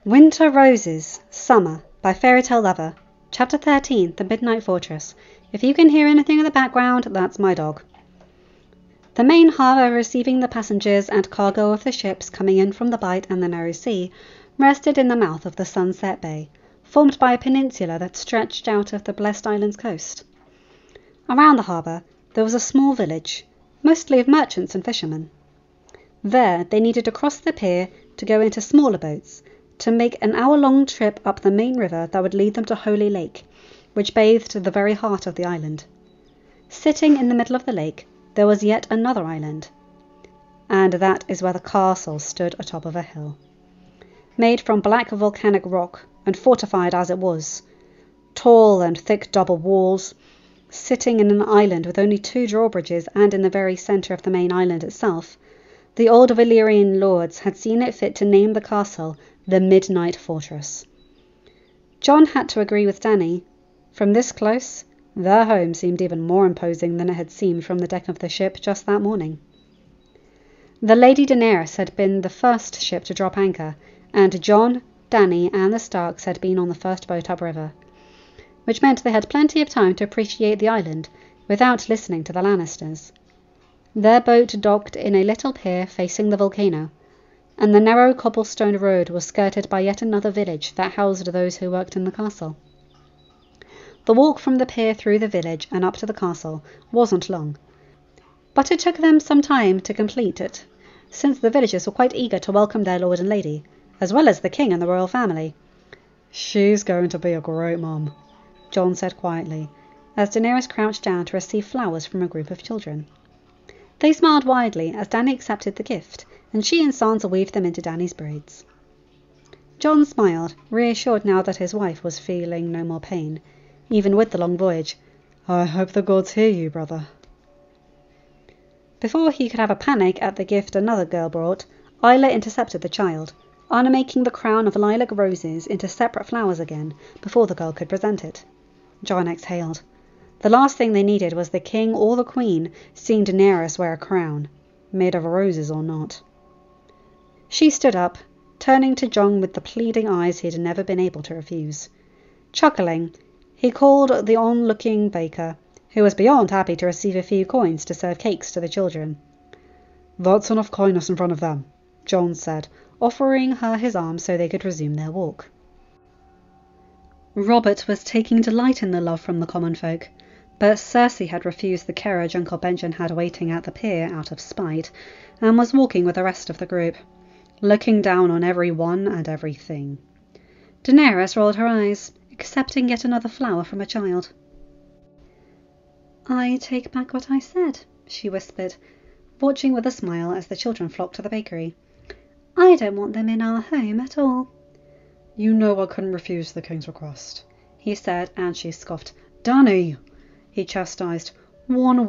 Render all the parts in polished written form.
Winter Roses, Summer, by fairytalelovr. Chapter 13, The Midnight Fortress. If you can hear anything in the background, that's my dog. The main harbour, receiving the passengers and cargo of the ships coming in from the Bight and the Narrow Sea, rested in the mouth of the Sunset Bay, formed by a peninsula that stretched out of the Blessed Island's coast. Around the harbour there was a small village, mostly of merchants and fishermen. There they needed to cross the pier to go into smaller boats, to make an hour-long trip up the main river that would lead them to Holy Lake, which bathed the very heart of the island. Sitting in the middle of the lake, there was yet another island, and that is where the castle stood atop of a hill. Made from black volcanic rock, and fortified as it was, tall and thick double walls, sitting in an island with only 2 drawbridges and in the very centre of the main island itself, the old Valyrian lords had seen it fit to name the castle the Midnight Fortress. John had to agree with Dany. From this close, their home seemed even more imposing than it had seemed from the deck of the ship just that morning. The Lady Daenerys had been the first ship to drop anchor, and John, Dany and the Starks had been on the first boat upriver, which meant they had plenty of time to appreciate the island without listening to the Lannisters. Their boat docked in a little pier facing the volcano, and the narrow cobblestone road was skirted by yet another village that housed those who worked in the castle. The walk from the pier through the village and up to the castle wasn't long, but it took them some time to complete it, since the villagers were quite eager to welcome their lord and lady, as well as the king and the royal family. "She's going to be a great mum," John said quietly, as Daenerys crouched down to receive flowers from a group of children. They smiled widely as Dany accepted the gift, and she and Sansa weaved them into Dany's braids. John smiled, reassured now that his wife was feeling no more pain, even with the long voyage. "I hope the gods hear you, brother." Before he could have a panic at the gift another girl brought, Isla intercepted the child, unmaking the crown of lilac roses into separate flowers again before the girl could present it. John exhaled. The last thing they needed was the king or the queen seeing Daenerys wear a crown, made of roses or not. She stood up, turning to John with the pleading eyes he had never been able to refuse. Chuckling, he called the onlooking baker, who was beyond happy to receive a few coins to serve cakes to the children. "That's enough kindness in front of them," John said, offering her his arm so they could resume their walk. Robert was taking delight in the love from the common folk, but Cersei had refused the carriage Uncle Benjen had waiting at the pier out of spite, and was walking with the rest of the group, looking down on every one and everything. Daenerys rolled her eyes, accepting yet another flower from a child. "I take back what I said," she whispered, watching with a smile as the children flocked to the bakery. "I don't want them in our home at all." "You know I couldn't refuse the king's request," he said, and she scoffed. "Dany!" he chastised. One more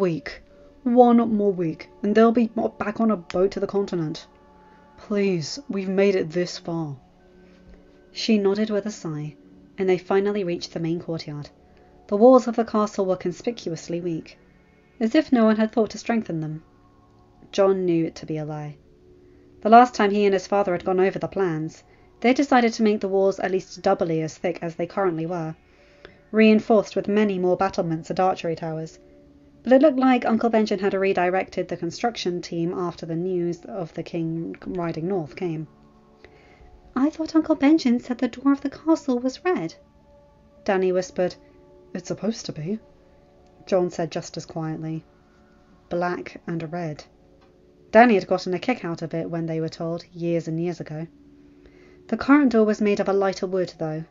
week, and they'll be back on a boat to the continent. Please, we've made it this far." She nodded with a sigh, and they finally reached the main courtyard. The walls of the castle were conspicuously weak, as if no one had thought to strengthen them. John knew it to be a lie. The last time he and his father had gone over the plans, they decided to make the walls at least doubly as thick as they currently were, reinforced with many more battlements and archery towers. But it looked like Uncle Benjen had redirected the construction team after the news of the king riding north came. "I thought Uncle Benjen said the door of the castle was red," Dany whispered. "It's supposed to be," John said just as quietly. Black and red. Dany had gotten a kick out of it when they were told, years and years ago. The current door was made of a lighter wood, though,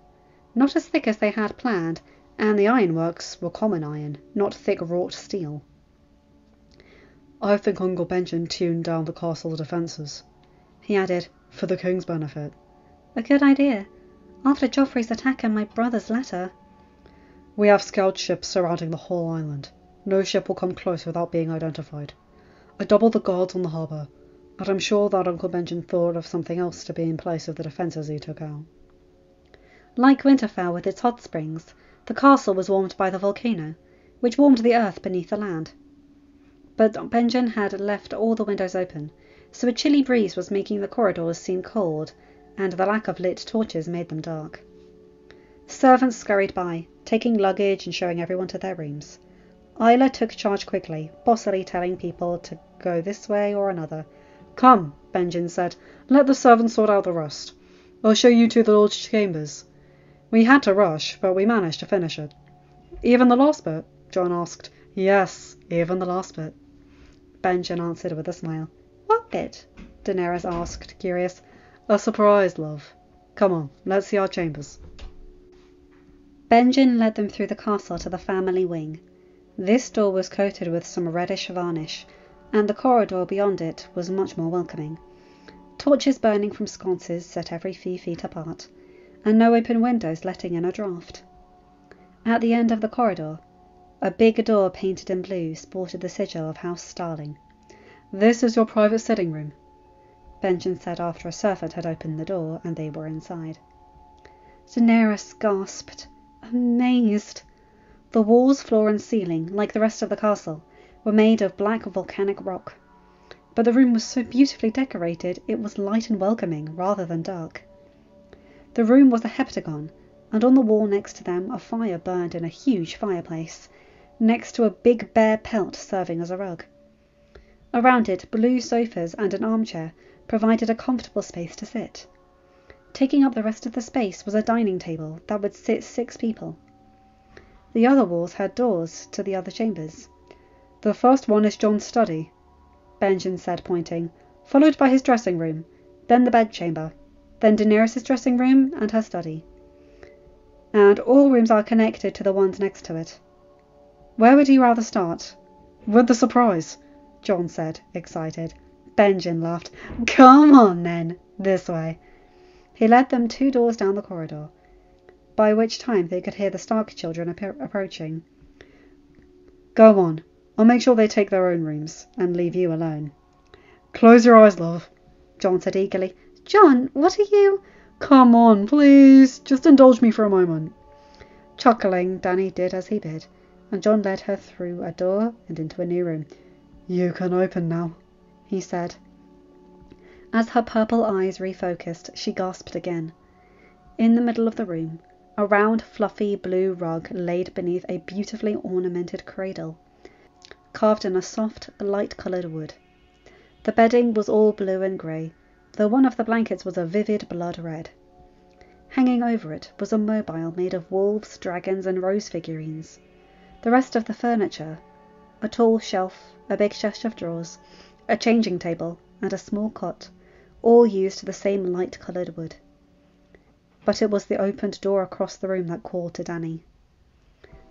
not as thick as they had planned, and the ironworks were common iron, not thick wrought steel. "I think Uncle Benjen tuned down the castle's defences," he added, "for the king's benefit." "A good idea, after Joffrey's attack and my brother's letter." "We have scout ships surrounding the whole island. No ship will come close without being identified. I doubled the guards on the harbour, but I'm sure that Uncle Benjen thought of something else to be in place of the defences he took out." Like Winterfell with its hot springs, the castle was warmed by the volcano, which warmed the earth beneath the land. But Benjen had left all the windows open, so a chilly breeze was making the corridors seem cold, and the lack of lit torches made them dark. Servants scurried by, taking luggage and showing everyone to their rooms. Isla took charge quickly, bossily telling people to go this way or another. "Come," Benjen said, "let the servants sort out the rest. I'll show you to the Lord's chambers." We had to rush, but we managed to finish it. "Even the last bit?" John asked. "Yes, even the last bit," Benjen answered with a smile. "What bit?" Daenerys asked, curious. "A surprise, love. Come on, let's see our chambers." Benjen led them through the castle to the family wing. This door was coated with some reddish varnish, and the corridor beyond it was much more welcoming. Torches burning from sconces set every few feet apart, and no open windows letting in a draught. At the end of the corridor, a big door painted in blue sported the sigil of House Starling. "This is your private sitting room," Benjen said after a servant had opened the door and they were inside. Daenerys gasped, amazed. The walls, floor and ceiling, like the rest of the castle, were made of black volcanic rock. But the room was so beautifully decorated it was light and welcoming rather than dark. The room was a heptagon, and on the wall next to them a fire burned in a huge fireplace, next to a big bear pelt serving as a rug. Around it, blue sofas and an armchair provided a comfortable space to sit. Taking up the rest of the space was a dining table that would sit 6 people. The other walls had doors to the other chambers. "The first one is Jon's study," Benjen said, pointing, "followed by his dressing room, then the bedchamber, then Daenerys' dressing room and her study. And all rooms are connected to the ones next to it. Where would you rather start?" "With the surprise," Jon said, excited. Benjen laughed. "Come on then, this way." He led them 2 doors down the corridor, by which time they could hear the Stark children approaching. "Go on. I'll make sure they take their own rooms, and leave you alone." "Close your eyes, love," Jon said eagerly. "Jon, what are you—" "Come on, please. Just indulge me for a moment." Chuckling, Dany did as he bid, and Jon led her through a door and into a new room. "You can open now," he said. As her purple eyes refocused, she gasped again. In the middle of the room, a round, fluffy blue rug laid beneath a beautifully ornamented cradle, carved in a soft, light-coloured wood. The bedding was all blue and grey, though one of the blankets was a vivid blood red. Hanging over it was a mobile made of wolves, dragons and rose figurines. The rest of the furniture, a tall shelf, a big chest of drawers, a changing table and a small cot, all used the same light-coloured wood. But it was the opened door across the room that called to Dany.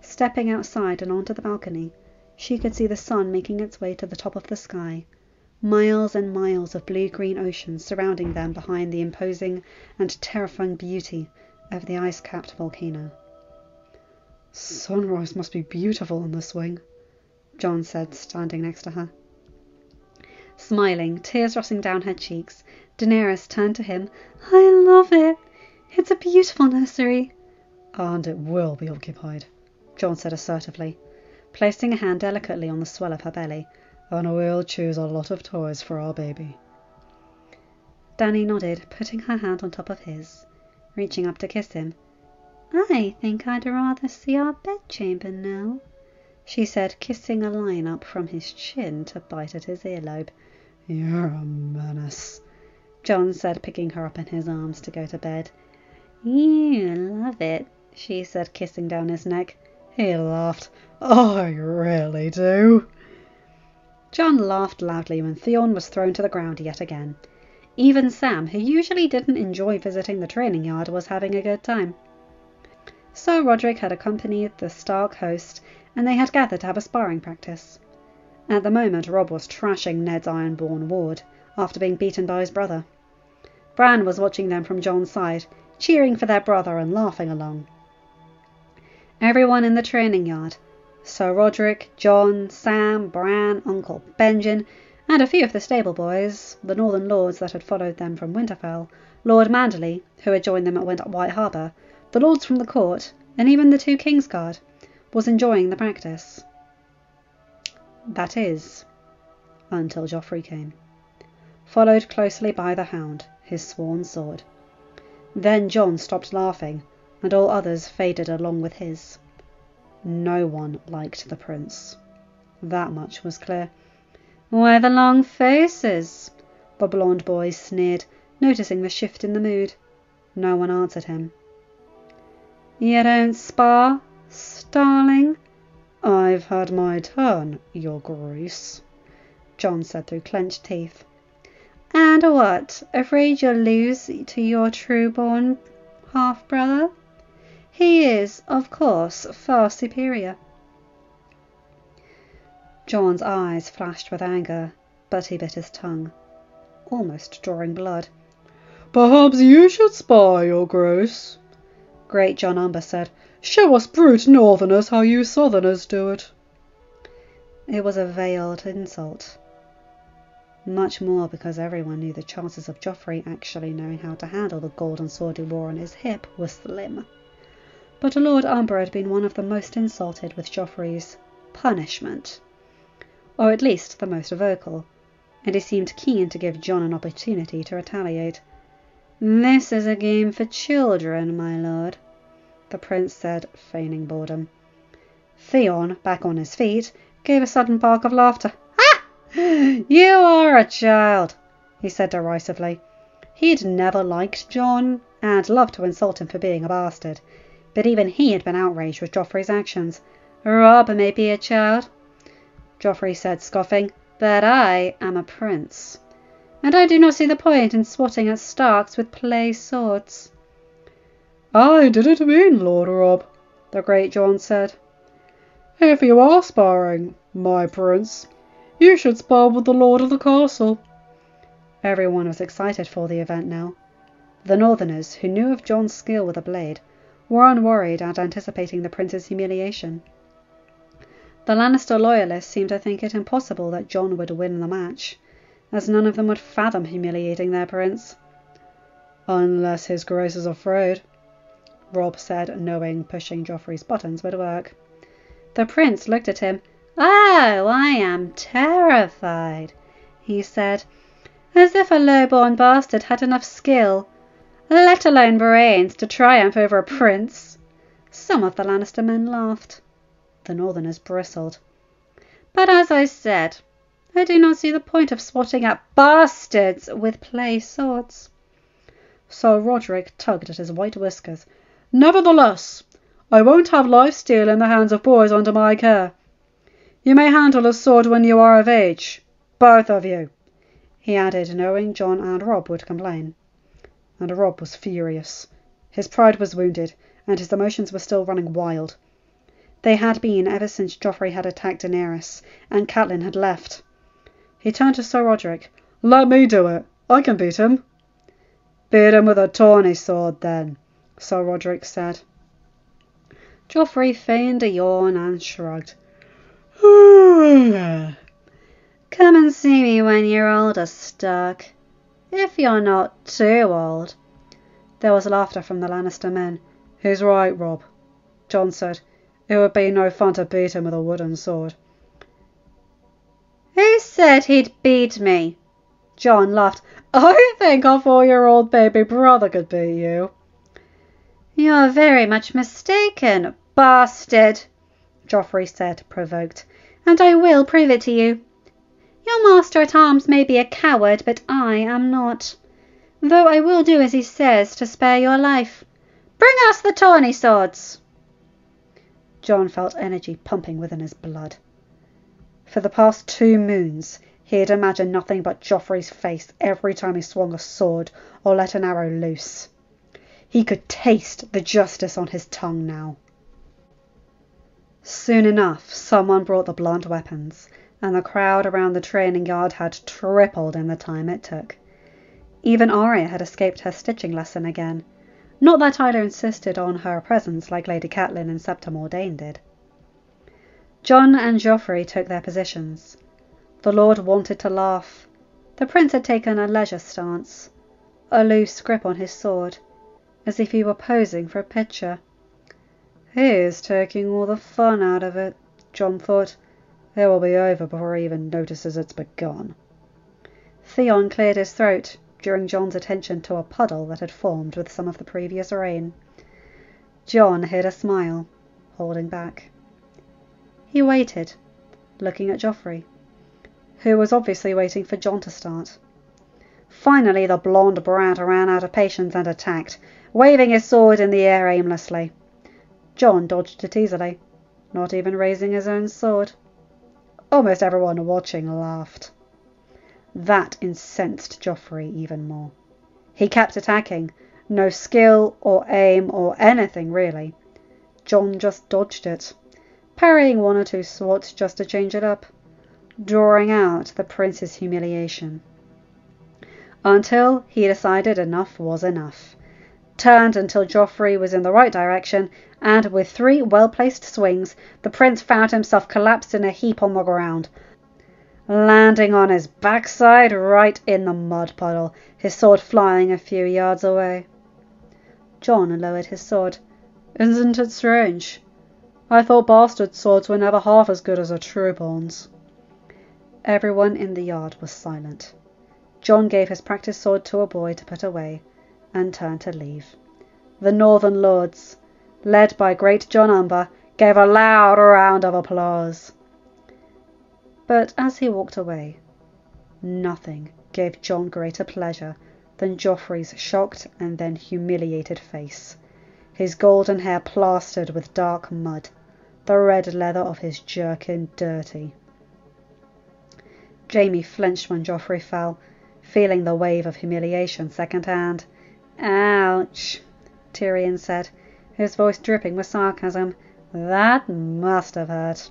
Stepping outside and onto the balcony, she could see the sun making its way to the top of the sky, miles and miles of blue-green ocean surrounding them behind the imposing and terrifying beauty of the ice-capped volcano. "Sunrise must be beautiful on this wing," Jon said, standing next to her. Smiling, tears rushing down her cheeks, Daenerys turned to him. "I love it. It's a beautiful nursery." "And it will be occupied," Jon said assertively, placing a hand delicately on the swell of her belly. "And we'll choose a lot of toys for our baby." Dany nodded, putting her hand on top of his, reaching up to kiss him. "I think I'd rather see our bedchamber now," she said, kissing a line up from his chin to bite at his earlobe. "You're a menace," Jon said, picking her up in his arms to go to bed. "You love it," she said, kissing down his neck. He laughed. "I really do." Jon laughed loudly when Theon was thrown to the ground yet again. Even Sam, who usually didn't enjoy visiting the training yard, was having a good time. So Roderick had accompanied the Stark host, and they had gathered to have a sparring practice. At the moment, Robb was trashing Ned's ironborn ward, after being beaten by his brother. Bran was watching them from Jon's side, cheering for their brother and laughing along. Everyone in the training yard, Sir Roderick, Jon, Sam, Bran, Uncle Benjen, and a few of the stable boys, the Northern lords that had followed them from Winterfell, Lord Manderley, who had joined them at White Harbour, the lords from the court, and even the 2 Kingsguard, was enjoying the practice. That is, until Joffrey came, followed closely by the Hound, his sworn sword. Then John stopped laughing, and all others faded along with his. No one liked the prince. That much was clear. "Why the long faces?" the blond boy sneered, noticing the shift in the mood. No one answered him. "You don't spar, starling?" "I've had my turn, your grace," John said through clenched teeth. "And what, afraid you'll lose to your true-born half-brother? He is, of course, far superior." John's eyes flashed with anger, but he bit his tongue, almost drawing blood. "Perhaps you should spar, your grace," Great John Umber said. "Show us brute northerners how you southerners do it." It was a veiled insult. Much more because everyone knew the chances of Joffrey actually knowing how to handle the golden sword he wore on his hip were slim. But Lord Umber had been one of the most insulted with Joffrey's punishment, or at least the most vocal, and he seemed keen to give John an opportunity to retaliate. "This is a game for children, my lord," the prince said, feigning boredom. Theon, back on his feet, gave a sudden bark of laughter. "Ha! You are a child," he said derisively. He'd never liked John, and loved to insult him for being a bastard, but even he had been outraged with Joffrey's actions. "Robb may be a child," Joffrey said, scoffing, "but I am a prince, and I do not see the point in swatting at Starks with play swords." "I didn't mean Lord Robb," the Great John said. "If you are sparring, my prince, you should spar with the lord of the castle." Everyone was excited for the event now. The Northerners, who knew of John's skill with a blade, were unworried and anticipating the prince's humiliation. The Lannister loyalists seemed to think it impossible that John would win the match, as none of them would fathom humiliating their prince. "Unless his grace is afraid," Robb said, knowing pushing Joffrey's buttons would work. The prince looked at him. "Oh, I am terrified," he said, "as if a low-born bastard had enough skill, let alone brains, to triumph over a prince." Some of the Lannister men laughed. The Northerners bristled. "But as I said, I do not see the point of swatting at bastards with play swords." Sir Roderick tugged at his white whiskers. "Nevertheless, I won't have life-steal in the hands of boys under my care. You may handle a sword when you are of age, both of you," he added, knowing John and Robb would complain. And Robb was furious. His pride was wounded, and his emotions were still running wild. They had been ever since Joffrey had attacked Daenerys, and Catelyn had left. He turned to Sir Roderick. "Let me do it. I can beat him." "Beat him with a tawny sword, then," Sir Roderick said. Joffrey feigned a yawn and shrugged. "Come and see me when you're older, Stark. If you're not too old." There was laughter from the Lannister men. "He's right, Robb," John said. "It would be no fun to beat him with a wooden sword." "Who said he'd beat me?" John laughed. "I think a 4-year-old baby brother could beat you." "You're very much mistaken, bastard," Joffrey said, provoked, "and I will prove it to you. Your master-at-arms may be a coward, but I am not, though I will do as he says to spare your life. Bring us the tawny swords." John felt energy pumping within his blood. For the past 2 moons he had imagined nothing but Joffrey's face every time he swung a sword or let an arrow loose. He could taste the justice on his tongue now. Soon enough, someone brought the blunt weapons, and the crowd around the training yard had tripled in the time it took. Even Arya had escaped her stitching lesson again. Not that Tyler insisted on her presence like Lady Catelyn and Septa Mordain did. Jon and Joffrey took their positions. The Lord wanted to laugh. The Prince had taken a leisure stance, a loose grip on his sword, as if he were posing for a picture. "He's taking all the fun out of it," Jon thought. "It will be over before he even notices it's begun." Theon cleared his throat. drawing John's attention to a puddle that had formed with some of the previous rain. John hid a smile, holding back. He waited, looking at Joffrey, who was obviously waiting for John to start. Finally the blonde brat ran out of patience and attacked, waving his sword in the air aimlessly. John dodged it easily, not even raising his own sword. Almost everyone watching laughed. That incensed Joffrey even more. He kept attacking, no skill or aim or anything really. John just dodged it, parrying one or two swats just to change it up, drawing out the prince's humiliation. Until he decided enough was enough, turned until Joffrey was in the right direction, and with 3 well-placed swings, the prince found himself collapsed in a heap on the ground, landing on his backside right in the mud puddle, his sword flying a few yards away. John lowered his sword. Isn't it strange? I thought bastard swords were never half as good as a true-born's. Everyone in the yard was silent. John gave his practice sword to a boy to put away, and turned to leave. The northern lords, led by great John Umber, gave a loud round of applause. But as he walked away, nothing gave John greater pleasure than Joffrey's shocked and then humiliated face, his golden hair plastered with dark mud, the red leather of his jerkin dirty. Jaime flinched when Joffrey fell, feeling the wave of humiliation second-hand. "Ouch," Tyrion said, his voice dripping with sarcasm. "That must have hurt."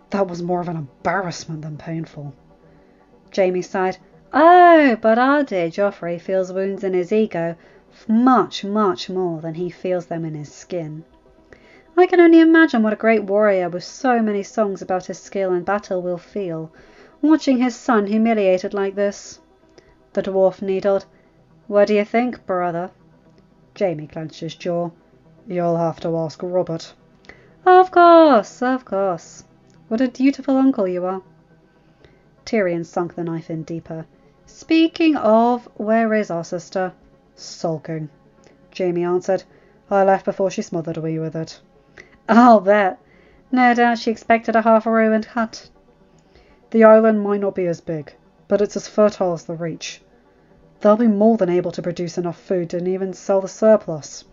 "That was more of an embarrassment than painful." Jaime sighed. "Oh, but our dear Joffrey feels wounds in his ego much, much more than he feels them in his skin. I can only imagine what a great warrior with so many songs about his skill in battle will feel, watching his son humiliated like this." The dwarf needled. "What do you think, brother?" Jaime clenched his jaw. "You'll have to ask Robert." Of course, of course. What a dutiful uncle you are." Tyrion sunk the knife in deeper. "Speaking of, where is our sister?" "Sulking," Jaime answered. "I left before she smothered me with it." "I'll bet. No doubt she expected a half-ruined hut." "The island might not be as big, but it's as fertile as the Reach. They'll be more than able to produce enough food to even sell the surplus."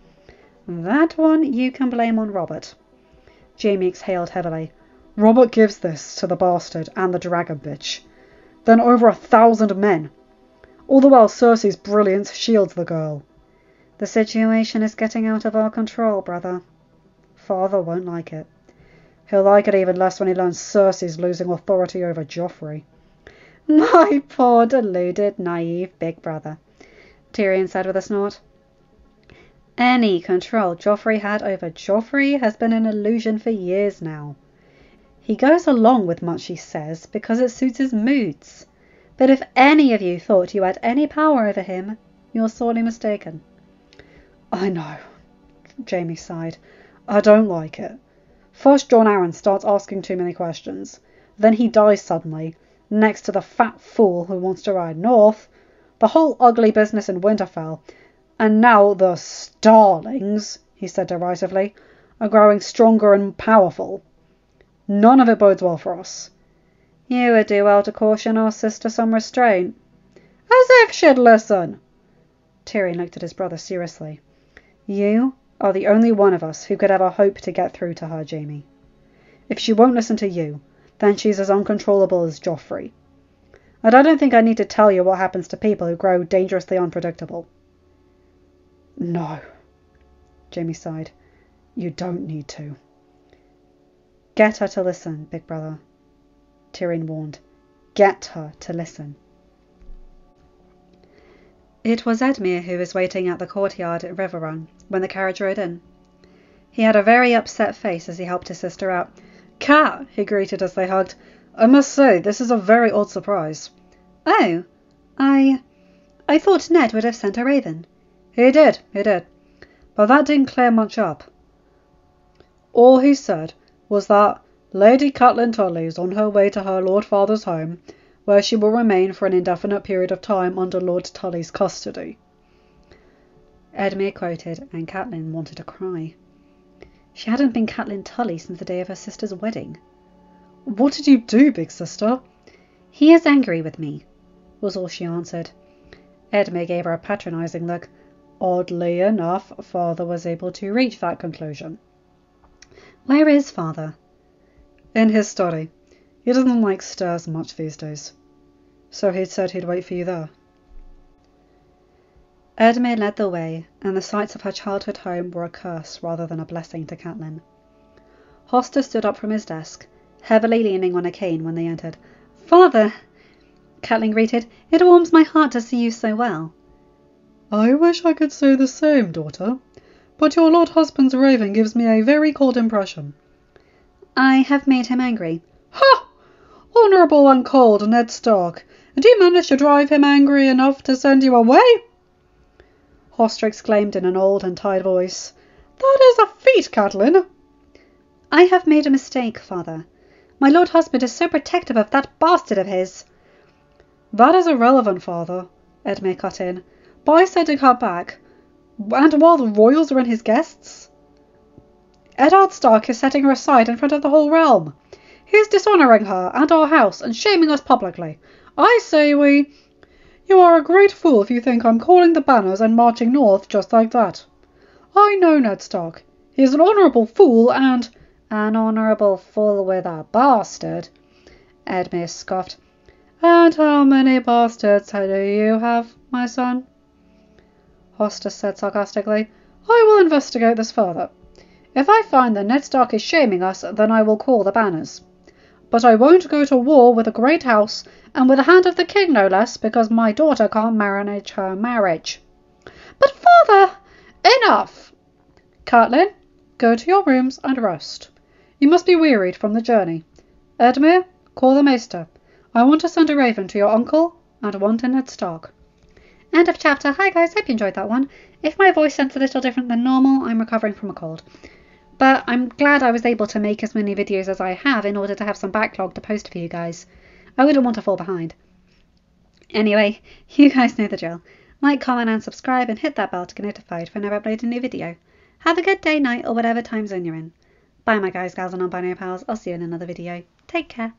"That one you can blame on Robert." Jaime exhaled heavily. "Robert gives this to the bastard and the dragon bitch. Then over 1,000 men. All the while Cersei's brilliance shields the girl." "The situation is getting out of our control, brother." "Father won't like it." "He'll like it even less when he learns Cersei's losing authority over Joffrey." "My poor deluded, naive big brother," Tyrion said with a snort. "Any control Joffrey had over Joffrey has been an illusion for years now. He goes along with much he says because it suits his moods. But if any of you thought you had any power over him, you're sorely mistaken." "I know," Jaime sighed. "I don't like it. First Jon Arryn starts asking too many questions. Then he dies suddenly, next to the fat fool who wants to ride north. The whole ugly business in Winterfell. And now the starlings," he said derisively, "are growing stronger and powerful. None of it bodes well for us." "You would do well to caution our sister some restraint." "As if she'd listen!" Tyrion looked at his brother seriously. "You are the only one of us who could ever hope to get through to her, Jaime. If she won't listen to you, then she's as uncontrollable as Joffrey. And I don't think I need to tell you what happens to people who grow dangerously unpredictable." "No," Jaime sighed. "You don't need to." "Get her to listen, big brother," Tyrion warned. "Get her to listen." It was Edmure who was waiting at the courtyard at Riverrun when the carriage rode in. He had a very upset face as he helped his sister out. "Cat," he greeted as they hugged, "I must say this is a very odd surprise." "Oh, I thought Ned would have sent a raven." He did. But that didn't clear much up. All he said was that Lady Catelyn Tully is on her way to her Lord Father's home, where she will remain for an indefinite period of time under Lord Tully's custody. Edmure quoted, and Catelyn wanted to cry. She hadn't been Catelyn Tully since the day of her sister's wedding. What did you do, big sister? He is angry with me, was all she answered. Edmure gave her a patronising look. Oddly enough, father was able to reach that conclusion. Where is father? In his study. He doesn't like stairs much these days. So he said he'd wait for you there. Edmure led the way, and the sights of her childhood home were a curse rather than a blessing to Catelyn. Hoster stood up from his desk, heavily leaning on a cane when they entered. Father, Catelyn greeted, it warms my heart to see you so well. I wish I could say the same, daughter, but your lord husband's raving gives me a very cold impression. I have made him angry. Ha! Honourable and cold Ned Stark, and you managed to drive him angry enough to send you away? Hoster exclaimed in an old and tired voice. That is a feat, Catelyn. I have made a mistake, father. My lord husband is so protective of that bastard of his. That is irrelevant, father, Edmure cut in. By sending her back, and while the royals are in his guests? Eddard Stark is setting her aside in front of the whole realm. He is dishonouring her and our house and shaming us publicly. I say You are a great fool if you think I'm calling the banners and marching north just like that. I know Ned Stark. He is an honourable fool and... An honourable fool with a bastard, Edmure scoffed. And how many bastards do you have, my son? Hoster said sarcastically. I will investigate this further. If I find that Ned Stark is shaming us, then I will call the banners. But I won't go to war with a great house, and with the hand of the king no less, because my daughter can't manage her marriage. But father! Enough! Catelyn, go to your rooms and rest. You must be wearied from the journey. Edmure, call the maester. I want to send a raven to your uncle, and one to Ned Stark. End of chapter. Hi guys, hope you enjoyed that one. If my voice sounds a little different than normal, I'm recovering from a cold. But I'm glad I was able to make as many videos as I have in order to have some backlog to post for you guys. I wouldn't want to fall behind. Anyway, you guys know the drill. Like, comment and subscribe and hit that bell to get notified when I upload a new video. Have a good day, night or whatever time zone you're in. Bye my guys, gals and non-binary pals. I'll see you in another video. Take care.